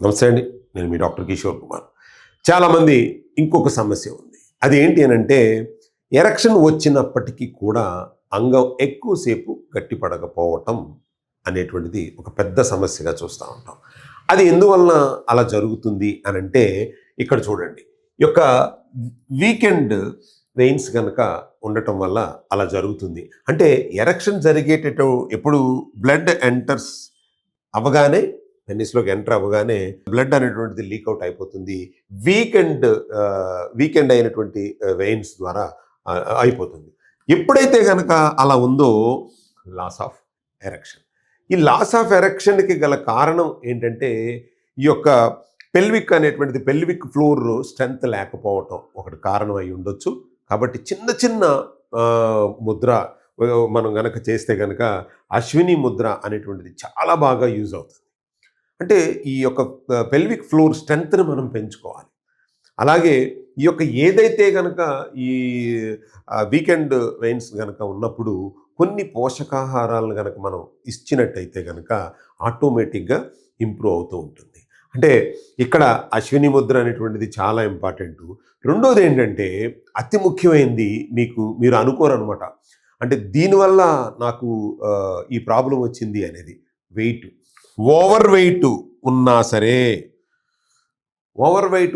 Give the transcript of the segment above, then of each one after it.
నమస్తే అండి. నేను మీ డాక్టర్ కిషోర్ కుమార్. చాలామంది ఇంకొక సమస్య ఉంది. అదేంటి అనంటే ఎరెక్షన్ వచ్చినప్పటికీ కూడా అంగం ఎక్కువసేపు గట్టిపడకపోవటం అనేటువంటిది ఒక పెద్ద సమస్యగా చూస్తూ ఉంటాం. అది ఎందువలన అలా జరుగుతుంది అనంటే ఇక్కడ చూడండి. ఈ యొక్క వీకెండ్ వెయిన్స్ గనక ఉండటం వల్ల అలా జరుగుతుంది. అంటే ఎరెక్షన్ ఎప్పుడు బ్లడ్ ఎంటర్స్ అవ్వగానే పెన్నిస్లోకి ఎంటర్ అవ్వగానే బ్లడ్ అనేటువంటిది లీక్ అవుట్ అయిపోతుంది. వీకెండ్ వీకెండ్ అయినటువంటి వెయిన్స్ ద్వారా అయిపోతుంది. ఎప్పుడైతే కనుక అలా ఉందో లాస్ ఆఫ్ ఎరెక్షన్. ఈ లాస్ ఆఫ్ ఎరెక్షన్కి గల కారణం ఏంటంటే ఈ యొక్క పెల్విక్ ఫ్లోర్ స్ట్రెంత్ లేకపోవటం ఒకటి కారణం అయి ఉండొచ్చు. కాబట్టి చిన్న చిన్న ముద్ర మనం గనక చేస్తే గనక అశ్విని ముద్ర అనేటువంటిది చాలా బాగా యూజ్ అవుతుంది. అంటే ఈ యొక్క పెల్విక్ ఫ్లోర్ స్ట్రెంత్ని మనం పెంచుకోవాలి. అలాగే ఈ యొక్క ఏదైతే గనక ఈ వీకెండ్ వెయిన్స్ గనక ఉన్నప్పుడు కొన్ని పోషకాహారాలను గనక మనం ఇచ్చినట్టయితే గనక ఆటోమేటిక్గా ఇంప్రూవ్ అవుతూ ఉంటుంది. అంటే ఇక్కడ అశ్విని ముద్ర అనేటువంటిది చాలా ఇంపార్టెంటు. రెండోది ఏంటంటే అతి ముఖ్యమైనది మీరు అనుకోరనమాట. అంటే దీనివల్ల నాకు ఈ ప్రాబ్లం వచ్చింది అనేది వెయిట్. ఓవర్ వెయిట్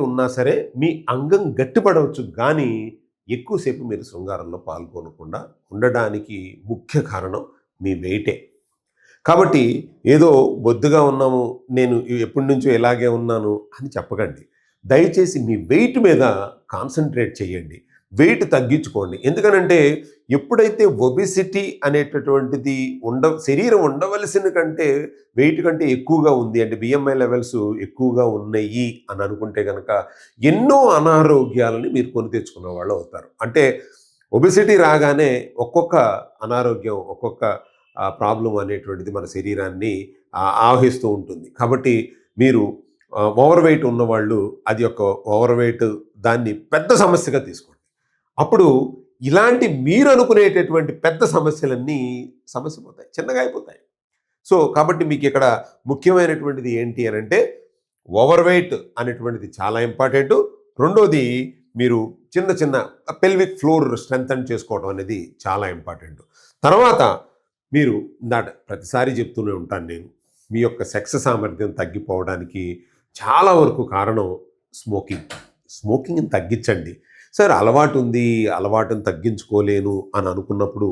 ఉన్నా సరే మీ అంగం గట్టిపడవచ్చు, కానీ ఎక్కువసేపు మీరు శృంగారంలో పాల్గొనకుండా ఉండడానికి ముఖ్య కారణం మీ వెయిటే. కాబట్టి ఏదో బొద్దుగా ఉన్నాము, నేను ఎప్పటి నుంచో ఇలాగే ఉన్నాను అని చెప్పకండి. దయచేసి మీ వెయిట్ మీద కాన్సన్ట్రేట్ చేయండి. వెయిట్ తగ్గించుకోండి. ఎందుకనంటే ఎప్పుడైతే ఒబెసిటీ అనేటటువంటిది శరీరం ఉండవలసిన కంటే వెయిట్ కంటే ఎక్కువగా ఉంది, అంటే బిఎంఐ లెవెల్స్ ఎక్కువగా ఉన్నాయి అని అనుకుంటే కనుక ఎన్నో అనారోగ్యాలని మీరు కొని తెచ్చుకున్న వాళ్ళు అవుతారు. అంటే ఒబెసిటీ రాగానే ఒక్కొక్క అనారోగ్యం, ఒక్కొక్క ప్రాబ్లం అనేటువంటిది మన శరీరాన్ని ఆవహిస్తూ ఉంటుంది. కాబట్టి మీరు ఓవర్ వెయిట్ ఉన్నవాళ్ళు అది ఒక ఓవర్ వెయిట్ దాన్ని పెద్ద సమస్యగా తీసుకోండి. అప్పుడు ఇలాంటి మీరు అనుకునేటటువంటి పెద్ద సమస్యలన్నీ సమస్య పోతాయి, చిన్నగా అయిపోతాయి. సో కాబట్టి మీకు ఇక్కడ ముఖ్యమైనటువంటిది ఏంటి అని అంటే ఓవర్ వెయిట్ అనేటువంటిది చాలా ఇంపార్టెంట్. రెండోది మీరు చిన్న చిన్న పెల్విక్ ఫ్లోర్ స్ట్రెంథన్ చేసుకోవడం అనేది చాలా ఇంపార్టెంట్. తర్వాత మీరు ప్రతిసారి చెప్తూనే ఉంటాను నేను, మీ యొక్క సెక్స్ సామర్థ్యం తగ్గిపోవడానికి చాలా వరకు కారణం స్మోకింగ్ని తగ్గించండి. సార్ అలవాటు ఉంది, అలవాటును తగ్గించుకోలేను అని అనుకున్నప్పుడు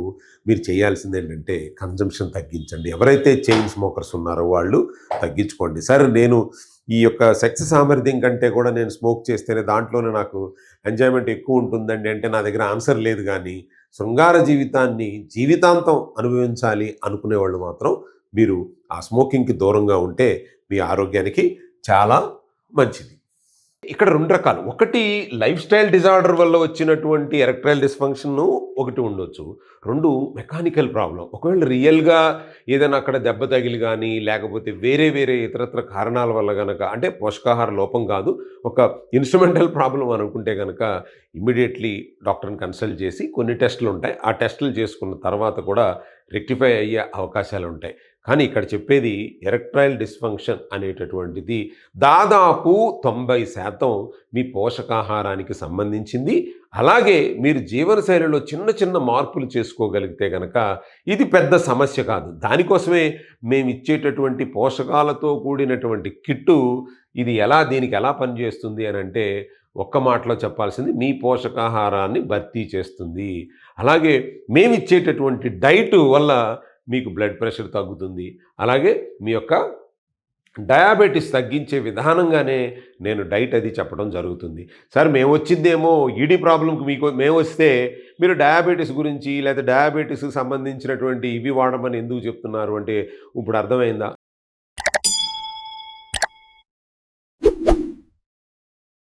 మీరు చేయాల్సింది ఏంటంటే కన్జంప్షన్ తగ్గించండి. ఎవరైతే చైన్ స్మోకర్స్ ఉన్నారో వాళ్ళు తగ్గించుకోండి. సార్ నేను ఈ యొక్క సెక్స్ సామర్థ్యం కంటే కూడా నేను స్మోక్ చేస్తేనే దాంట్లోనే నాకు ఎంజాయ్మెంట్ ఎక్కువ ఉంటుందండి అంటే నా దగ్గర ఆన్సర్ లేదు. కానీ శృంగార జీవితాన్ని జీవితాంతం అనుభవించాలి అనుకునేవాళ్ళు మాత్రం మీరు ఆ స్మోకింగ్కి దూరంగా ఉంటే మీ ఆరోగ్యానికి చాలా మంచిది. ఇక్కడ 2 రకాలు. ఒకటి లైఫ్ స్టైల్ డిజార్డర్ వల్ల వచ్చినటువంటి ఎరెక్టైల్ డిస్ఫంక్షన్ ఒకటి ఉండొచ్చు. 2 మెకానికల్ ప్రాబ్లం. ఒకవేళ రియల్గా ఏదైనా అక్కడ దెబ్బ తగిలి కానీ లేకపోతే వేరే ఇతరత్ర కారణాల వల్ల కనుక, అంటే పోషకాహార లోపం కాదు, ఒక ఇన్స్ట్రుమెంటల్ ప్రాబ్లం అనుకుంటే కనుక ఇమ్మీడియట్లీ డాక్టర్ని కన్సల్ట్ చేసి కొన్ని టెస్టులు ఉంటాయి. ఆ టెస్టులు చేసుకున్న తర్వాత కూడా రెక్టిఫై అయ్యే అవకాశాలు ఉంటాయి. కానీ ఇక్కడ చెప్పేది ఎరెక్టైల్ డిస్ఫంక్షన్ అనేటటువంటిది దాదాపు 90% మీ పోషకాహారానికి సంబంధించింది. అలాగే మీరు జీవనశైలిలో చిన్న మార్పులు చేసుకోగలిగితే కనుక ఇది పెద్ద సమస్య కాదు. దానికోసమే మేము ఇచ్చేటటువంటి పోషకాలతో కూడినటువంటి కిట్టు దీనికి ఎలా పనిచేస్తుంది అని అంటే ఒక్క మాటలో చెప్పాల్సింది, మీ పోషకాహారాన్ని భర్తీ చేస్తుంది. అలాగే మేము ఇచ్చేటటువంటి డైట్ వల్ల మీకు బ్లడ్ ప్రెషర్ తగ్గుతుంది. అలాగే మీ యొక్క డయాబెటీస్ తగ్గించే విధానంగానే నేను డైట్ అది చెప్పడం జరుగుతుంది. సార్ మేము వచ్చిందేమో ఈడీ ప్రాబ్లంకి మేము వస్తే మీరు డయాబెటీస్ గురించి లేదా డయాబెటీస్కి సంబంధించినటువంటి ఇవి వాడమని ఎందుకు చెప్తున్నారు అంటే ఇప్పుడు అర్థమైందా?